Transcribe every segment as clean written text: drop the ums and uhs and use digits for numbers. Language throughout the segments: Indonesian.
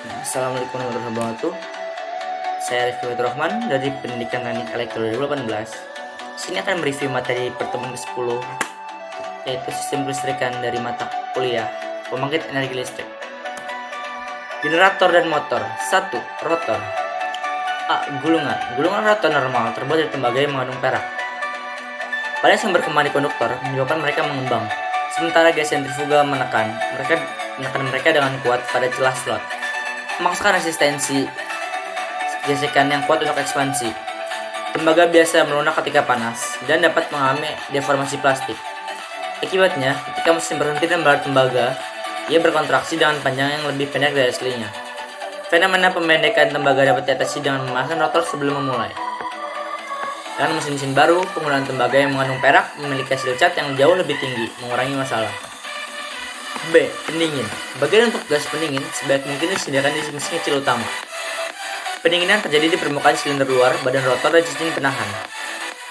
Assalamualaikum warahmatullahi wabarakatuh. Saya Rifki Rahman dari Pendidikan Teknik Elektro 2018. Sini akan mereview materi pertemuan ke-10, yaitu sistem kelistrikan dari mata kuliah pembangkit energi listrik. Generator dan motor. 1. Rotor. A. Gulungan. Gulungan rotor normal terbuat dari tembaga yang mengandung perak. Panas yang berkembang di konduktor menyebabkan mereka mengembang, sementara gas sentrifugal menekan mereka dengan kuat pada celah slot, memaksakan resistensi gesekan yang kuat untuk ekspansi. Tembaga biasa melunak ketika panas dan dapat mengalami deformasi plastik. Akibatnya, ketika mesin berhenti dan membalar tembaga, ia berkontraksi dengan panjang yang lebih pendek dari aslinya. Fenomena pemendekan tembaga dapat diatasi dengan memasang rotor sebelum memulai. Dengan mesin-mesin baru, penggunaan tembaga yang mengandung perak memiliki hasil cat yang jauh lebih tinggi, mengurangi masalah. B. Pendingin. Bagian untuk gas pendingin sebaik mungkin disediakan di mesin kecil utama. Pendinginan terjadi di permukaan silinder luar, badan rotor, dan cincin penahan.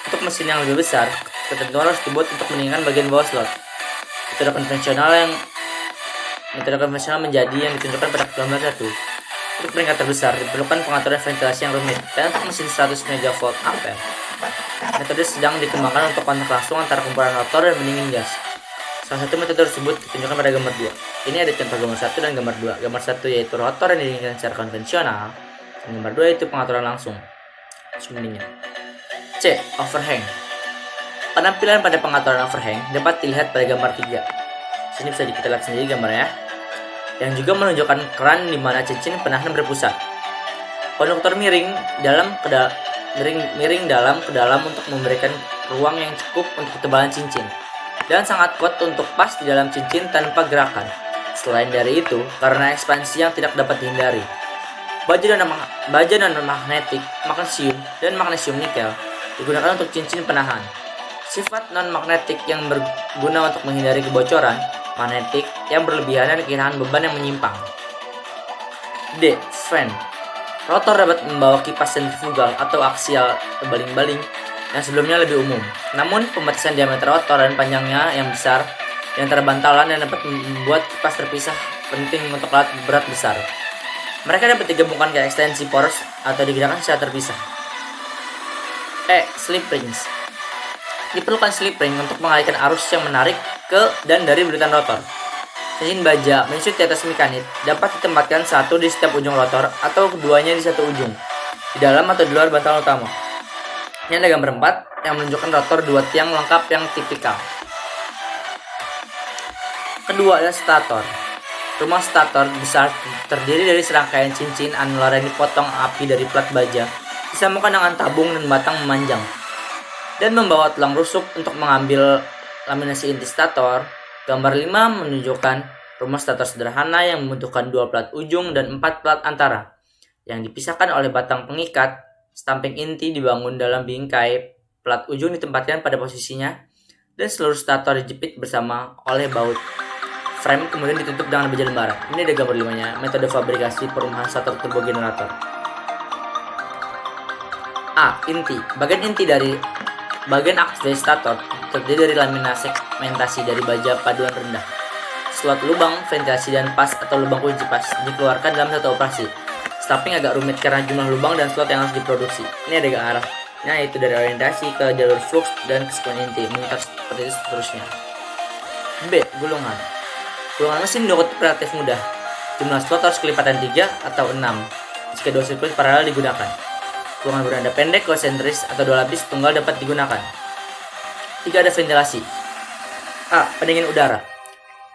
Untuk mesin yang lebih besar, ketentuan harus dibuat untuk mendinginkan bagian bawah slot. Metode konvensional menjadi yang ditunjukkan pada gambar 1. Untuk peringkat terbesar, diperlukan pengaturan ventilasi yang rumit, dan untuk mesin 100 mV ampere. Metode sedang dikembangkan untuk kontak langsung antara kumpulan rotor dan pendingin gas. Salah satu metode tersebut ditunjukkan pada gambar 2. Ini ada contoh gambar 1 dan gambar 2. Gambar 1 yaitu rotor yang didinginkan secara konvensional, dan gambar 2 yaitu pengaturan langsung. Pendingin. C. Overhang. Penampilan pada pengaturan overhang dapat dilihat pada gambar 3. Sini bisa kita lihat sendiri gambarnya, yang juga menunjukkan keran di mana cincin penahan berpusat. Konduktor miring dalam ke dalam untuk memberikan ruang yang cukup untuk ketebalan cincin, dan sangat kuat untuk pas di dalam cincin tanpa gerakan. Selain dari itu, karena ekspansi yang tidak dapat dihindari, baja non-magnetik magnesium dan magnesium nikel digunakan untuk cincin penahan. Sifat non-magnetik yang berguna untuk menghindari kebocoran, magnetik yang berlebihan, dan kehilangan beban yang menyimpang. D. Fan. Rotor dapat membawa kipas sentrifugal atau aksial baling-baling yang sebelumnya lebih umum. Namun, pembatasan diameter rotor dan panjangnya yang besar di antara bantalan yang dapat membuat kipas terpisah penting untuk alat berat besar. Mereka dapat digabungkan ke ekstensi poros atau digunakan secara terpisah. E. Slip rings. Diperlukan slip ring untuk mengalihkan arus yang menarik ke dan dari belitan rotor. Cincin baja menyusut di atas mekanit dapat ditempatkan satu di setiap ujung rotor atau keduanya di satu ujung, di dalam atau di luar bantalan utama. Ini ada gambar 4 yang menunjukkan rotor 2 tiang lengkap yang tipikal. Kedua adalah stator. Rumah stator besar terdiri dari serangkaian cincin anular yang dipotong api dari plat baja, disambungkan dengan tabung dan batang memanjang, dan membawa tulang rusuk untuk mengambil laminasi inti stator. Gambar 5 menunjukkan rumah stator sederhana yang membutuhkan 2 plat ujung dan 4 plat antara, yang dipisahkan oleh batang pengikat. Stamping inti dibangun dalam bingkai, plat ujung ditempatkan pada posisinya, dan seluruh stator dijepit bersama oleh baut. Frame kemudian ditutup dengan baja lembaran. Ini ada gambar 5-nya, metode fabrikasi perumahan stator turbo generator. A. Inti. Bagian aktif dari stator terdiri dari lamina segmentasi dari baja paduan rendah. Slot lubang ventilasi dan pas atau lubang kunci pas dikeluarkan dalam satu operasi. Stamping agak rumit karena jumlah lubang dan slot yang harus diproduksi. Ini ada arahnya, yaitu dari orientasi ke jalur flux dan kesepuan inti, memutar seperti itu seterusnya. B. Gulungan. Gulungan mesin dikutip relatif mudah. Jumlah slot harus kelipatan 3 atau 6 jika 2 sirkuit paralel digunakan. Gulungan beranda pendek, konsentris, atau 2 lapis tunggal dapat digunakan. 3. Ada ventilasi. A. Pendingin udara.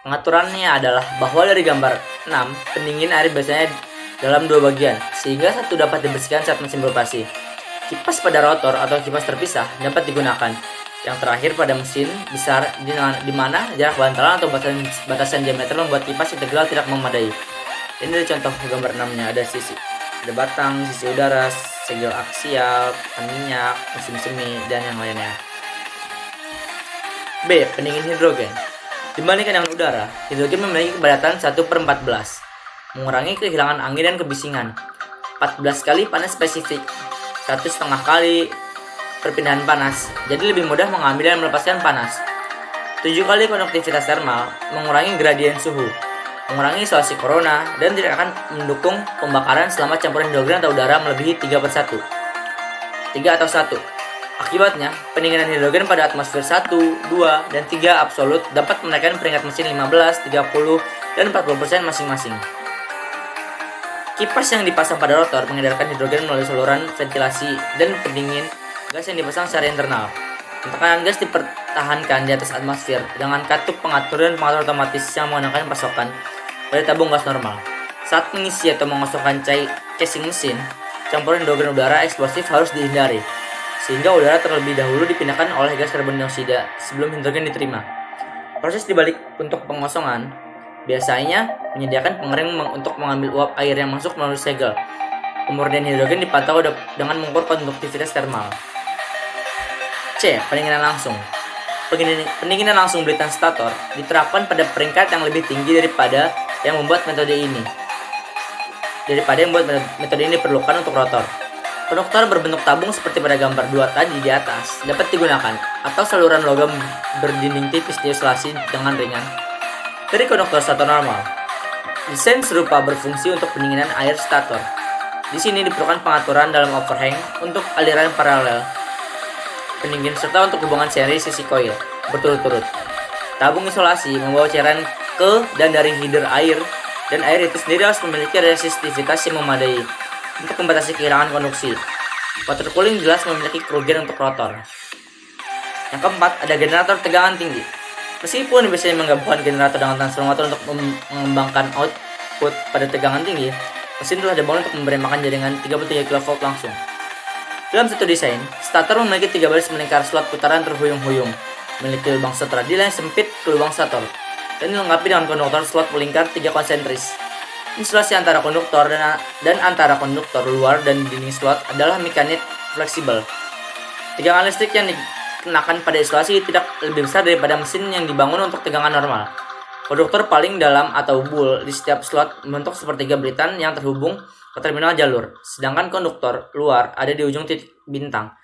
Pengaturannya adalah bahwa dari gambar 6, pendingin air biasanya dalam 2 bagian, sehingga satu dapat dibersihkan saat mesin beroperasi. Kipas pada rotor atau kipas terpisah dapat digunakan. Yang terakhir pada mesin besar di mana jarak bantalan atau batasan diameter membuat kipas integral tidak memadai. Ini adalah contoh gambar 6-nya. Ada ada batang, sisi udara, segel aksial, minyak, mesin semi, dan yang lainnya. B. Pendingin hidrogen. Dibandingkan dengan udara, hidrogen memiliki kepadatan 1/14, mengurangi kehilangan angin dan kebisingan. 14 kali panas spesifik, 1,5 kali perpindahan panas, jadi lebih mudah mengambil dan melepaskan panas. 7 kali konduktivitas termal, mengurangi gradien suhu. mengurangi isolasi corona, dan tidak akan mendukung pembakaran selama campuran hidrogen atau udara melebihi 3 atau 1. Akibatnya, pendinginan hidrogen pada atmosfer 1, 2, dan 3 absolut dapat menaikkan peringkat mesin 15, 30, dan 40% masing-masing. Kipas yang dipasang pada rotor mengedarkan hidrogen melalui saluran ventilasi dan pendingin gas yang dipasang secara internal. Tekanan gas dipertahankan di atas atmosfer dengan katup pengatur dan pengatur otomatis yang menggunakan pasokan pada tabung gas normal. Saat mengisi atau mengosongkan casing mesin, campuran hidrogen udara eksplosif harus dihindari, sehingga udara terlebih dahulu dipindahkan oleh gas karbon dioksida sebelum hidrogen diterima. Proses dibalik untuk pengosongan biasanya menyediakan pengering untuk mengambil uap air yang masuk melalui segel. Pemurnian hidrogen dipantau dengan mengukur konduktivitas termal. C. Pendinginan langsung. Pendinginan langsung Brayton stator diterapkan pada peringkat yang lebih tinggi daripada yang membuat metode ini diperlukan untuk rotor. Konduktor berbentuk tabung seperti pada gambar 2 tadi di atas dapat digunakan, atau saluran logam berdinding tipis diisolasi dengan ringan dari konduktor stator normal. Desain serupa berfungsi untuk pendinginan air stator. Di sini diperlukan pengaturan dalam overhang untuk aliran paralel pendingin serta untuk hubungan seri sisi koil berturut-turut. Tabung isolasi membawa cairan ke dan dari header air, dan air itu sendiri harus memiliki resistivitas yang memadai untuk membatasi kehilangan konduksi. Water cooling jelas memiliki kerugian untuk rotor. Yang keempat, ada generator tegangan tinggi. Meskipun biasanya menggabungkan generator dengan transformator untuk mengembangkan output pada tegangan tinggi, mesin telah dibangun untuk memberi makan jaringan 33 kV langsung. Dalam satu desain, stator memiliki 3 baris melingkar slot putaran terhuyung-huyung, memiliki lubang stator radial yang sempit ke lubang stator, dan dilengkapi dengan konduktor slot melingkar 3 konsentris. Insulasi antara konduktor dan antara konduktor luar dan dinding slot adalah mekanik fleksibel. Tegangan listrik yang dikenakan pada isolasi tidak lebih besar daripada mesin yang dibangun untuk tegangan normal. Konduktor paling dalam atau bowl di setiap slot membentuk sepertiga Brayton yang terhubung ke terminal jalur, sedangkan konduktor luar ada di ujung titik bintang.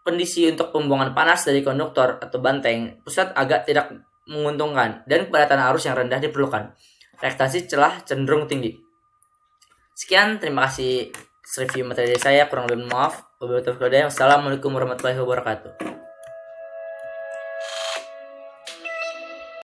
Kondisi untuk pembuangan panas dari konduktor atau banteng pusat agak tidak menguntungkan, dan kepadatan arus yang rendah diperlukan. Reaktasi celah cenderung tinggi. Sekian, terima kasih review materi saya, kurang lebih maaf. Wassalamualaikum warahmatullahi wabarakatuh.